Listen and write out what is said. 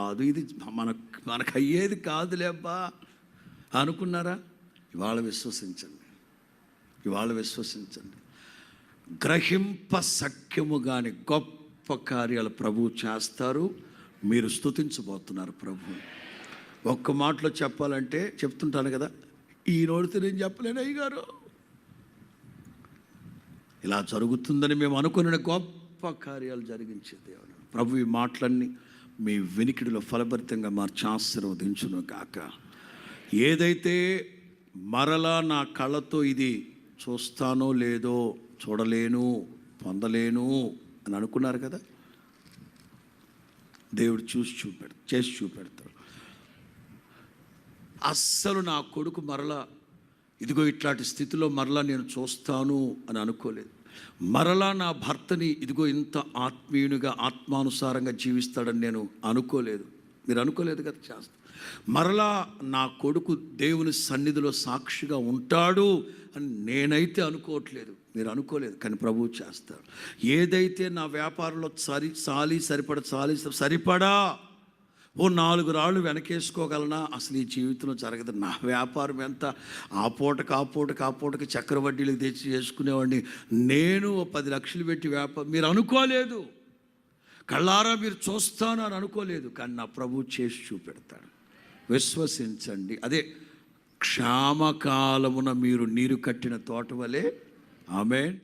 కాదు, ఇది మనకు అయ్యేది కాదులే అబ్బా అనుకున్నారా? ఇవాళ విశ్వసించండి, ఇవాళ విశ్వసించండి. గ్రహింప సఖ్యము కాని గొప్ప కార్యాలు ప్రభువు చేస్తారు. మీరు స్తుతించబోతున్నారు ప్రభు. ఒక్క మాటలో చెప్పాలంటే చెప్తుంటాను కదా, ఈ నోటితో నేను చెప్పలేను అయ్యగారు, ఇలా జరుగుతుందని మేము అనుకున్న గొప్ప కార్యాలు జరిగించే దేవుడు ప్రభు. ఈ మాటలన్నీ మీ వినికిడిలో ఫలభరితంగా మార్చి ఆశీర్వదించును కాక. ఏదైతే మరలా నా కళ్ళతో ఇది చూస్తానో లేదో, చూడలేను, పొందలేను అని అనుకున్నారు కదా, దేవుడు చేసి చూపెడతాడు. అస్సలు నా కొడుకు మరలా ఇదిగో ఇట్లాంటి స్థితిలో మరలా నేను చూస్తాను అని అనుకోలేదు. మరలా నా భర్తని ఇదిగో ఇంత ఆత్మీయునిగా ఆత్మానుసారంగా జీవిస్తాడని నేను అనుకోలేదు. మీరు అనుకోలేదు కదా చేస్తా. మరలా నా కొడుకు దేవుని సన్నిధిలో సాక్షిగా ఉంటాడు అని నేనైతే అనుకోవట్లేదు, మీరు అనుకోలేదు, కానీ ప్రభువు చేస్తారు. ఏదైతే నా వ్యాపారంలో సరిపడా ఓ 4 రాళ్ళు వెనకేసుకోగలనా, అసలు ఈ జీవితంలో జరగదు. నా వ్యాపారం ఎంత ఆ పూటకి చక్రవడ్డీలకు తెచ్చి చేసుకునేవాడిని. నేను 10 లక్షలు పెట్టి వ్యాపారం మీరు అనుకోలేదు, కళ్ళారా మీరు చూస్తాను అని అనుకోలేదు, కానీ నా ప్రభువు చేసి చూపెడతాడు. విశ్వసించండి. అదే క్షామకాలమున మీరు నీరు కట్టిన తోట వలె. ఆమేన్.